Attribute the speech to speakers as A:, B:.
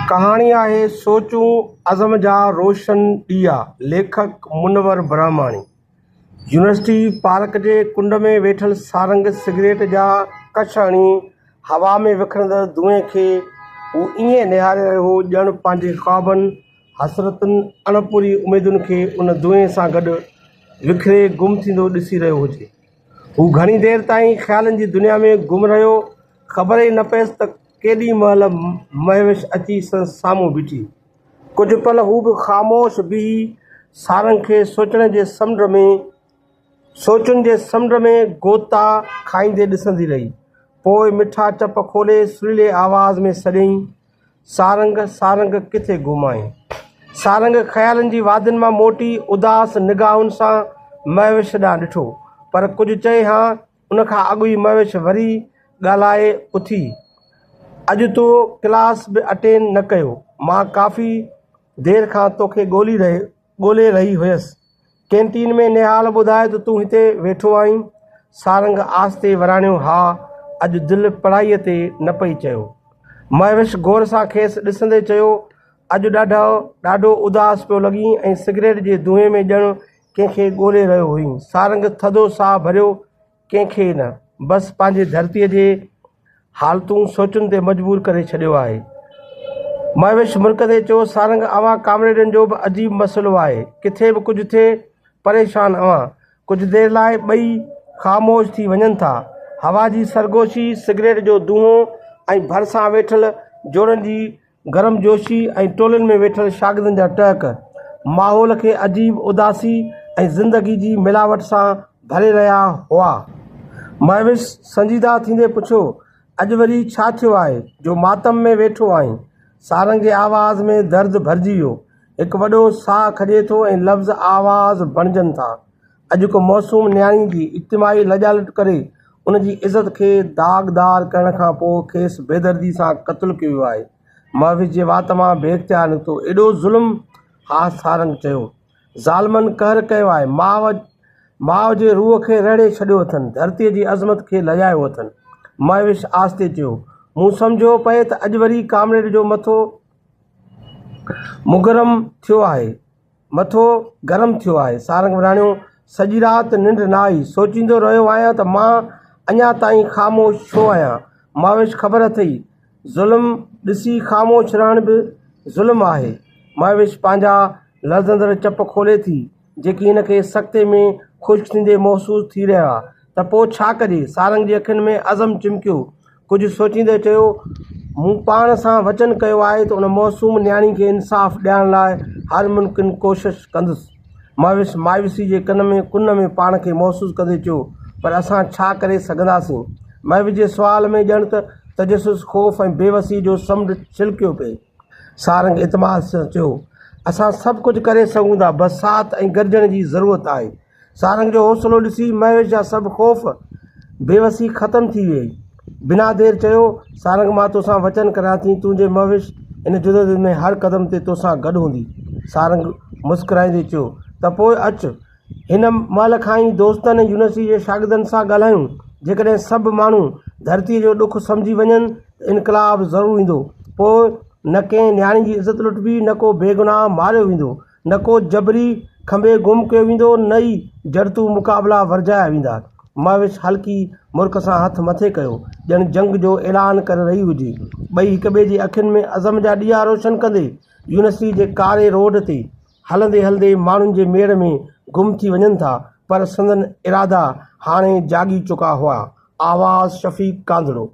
A: कहाणी आहे सोचूं अज़म जा रोशन ॾीआ। लेखक मुनवर ब्रह्माणी। यूनिवर्सिटी पार्क जे कुंड में वेठल सारंग सिगरेट जा कश हणी हवा में विखरंदड़ धुएं खे हू ईअं निहारे रहियो हो ॼण पंहिंजे ख़्वाबनि हसरतुनि अणपूरी उमेदुनि खे उन धुएं सां गॾु विखरे गुम थींदो ॾिसी रहियो हुजे। हू घणी देरि ताईं ख़्यालनि जी दुनिया में गुम रहियो। ख़बर ई न पियसि त केॾी महिल महविश अची संदसि साम्हूं बीठी। कुझु पल हू बि ख़ामोश बीही सारंग खे सोचुनि जे समुंड में गोता खाईंदे ॾिसंदी रही। पोइ मिठा चप खोले सुरीले आवाज़ में सॾियईं, सारंग सारंग किथे गुम आहीं? सारंग ख़्यालनि जी वादियुनि मां मोटी उदास निगाहुनि सां महविश ॾांहुं ॾिठो, पर कुझु चए हा उनखां अॻु ई महविश वरी ॻाल्हाए उथी। अॼु तो क्लास बि अटेंड न कयो। मां काफ़ी देरि खां तोखे ॻोल्हे रही हुयसि। कैंटीन में निहाल ॿुधाए त तूं हिते वेठो आहीं। सारंग आस्ते वराणियो, हा अॼु दिलि पढ़ाईअ ते न पई चयो। महविश गौर सां खेसि ॾिसंदे चयो, अॼु ॾाढो उदास पियो लॻीं ऐं सिगरेट जे धुएं में ॼण कंहिंखे ॻोल्हे रहियो हुईं। सारंग थधो साह भरियो, कंहिंखे न, बसि पंहिंजे धरतीअ जे हालतूं सोचुनि ते मजबूर करे छॾियो आहे। महविश मुर्कदे चयो, सारंग अवां कामरेडनि जो बि अजीब मसइलो आहे। किथे बि कुझु थिए परेशान अवां। कुझु देरि लाइ ॿई ख़ामोश थी वञनि था। हवा जी सरगोशी, सिगरेट जो धुओं ऐं भरिसां वेठल जोड़नि जी गरमजोशी ऐं टोलियुनि में वेठल शागिर्दनि जा टहक माहौल खे अजीब उदासी ऐं ज़िंदगी जी मिलावट सां भरे रहिया हुआ। महविश संजीदा थींदे पुछियो, अॼु वरी छा थियो आहे जो मातम में वेठो आहीं? सारंग जे आवाज़ में दर्द भरिजी वियो। हिकु वॾो साह खॼे थो ऐं लफ़्ज़ आवाज़ बणिजनि था। अॼु को मासूम न्याणी जी इज्तिमाही लॼालट करे उन जी इज़त खे दाग़दार करण खां पोइ खेसि बेदर्दी सां क़त्लु कयो आहे। महविश जे वात मां बेख्तियार निकितो, एॾो ज़ुल्म? हा, सारंग चयो, ज़ालिमनि कहर कयो आहे। माउ जे रूह खे रहिड़े छॾियो अथनि, धरतीअ जी अज़मत खे लॼायो अथनि। महविश आस्ते चयो, मूं सम्झो पए त अॼु वरी कामरेड जो मथो गरम थियो आहे। सारंग वराणियो, सॼी राति निंड न आई। सोचींदो रहियो आहियां त मां अञा ताईं ख़ामोश छो आहियां। महविश ख़बर अथई, ज़ुल्म ॾिसी ख़ामोश रहण बि ज़ुल्म आहे। महविश पंहिंजा लर्ज़ंदड़ चप खोले थी, जेकी हिनखे सख़्ते में ख़ुश्क थींदे महसूस थी रहिया त पोइ छा कजे। सारंग जी अखियुनि में अज़म चिमकियो। कुझु सोचींदे चयो, मूं पाण सां वचन कयो आहे त उन मासूम न्याणी खे इंसाफ़ ॾियण लाइ हर मुमकिन कोशिश कंदुसि। महविश मायूसी जे कुन में पाण खे महसूस कंदे चयो, पर असां छा करे सघंदासीं? महविश जे सुवाल में ॼण त तजसुस, ख़ौफ़ ऐं बेवसी जो समुंड छिलकियो पिए। सारंग इतमाद सां चयो, असां सभु कुझु करे सघूं था, बसि साथ ऐं गॾिजण जी ज़रूरत आहे। सारंग जो हौसलो ॾिसी महविश जा सभु ख़ौफ़ बेवसी ख़तमु थी वई। बिना देरि चयो, सारंग मां तोसां वचन करां थी, तुंहिंजे महविश इन जुदोजहद में हर क़दम ते तोसां गॾु हूंदी। सारंग मुस्कुराईंदे चयो, त पोइ अचु, हिन महिल खां ई दोस्तनि ऐं यूनिवर्सिटी जे शागिर्दनि सां ॻाल्हायूं। जेकॾहिं सभु माण्हू धरतीअ जो ॾुख सम्झी वञनि त इनकलाब ज़रूरु ईंदो। पोइ न कंहिं न्याणी जी इज़त लुटबी, न को बेगुनाह मारियो वेंदो, न को जबरी खंभे गुम कयो वेंदो, न ई जड़तू मुक़ाबला वर्जाया वेंदा। महविश हल्की मुर्क सां हथ मथे कयो, ॼण जंग जो ऐलान करे रही हुजे। ॿई हिक ॿिए जी अखियुनि में अज़म जा ॾीआ रोशन कंदे यूनिवर्सिटी जे कारे रोड ते हलंदे हलंदे माण्हुनि जे मेड़ में गुम थी वञनि था, पर संदन इरादा हाणे जागी चुका हुआ। आवाज़ शफ़ीक़ कांदड़ो।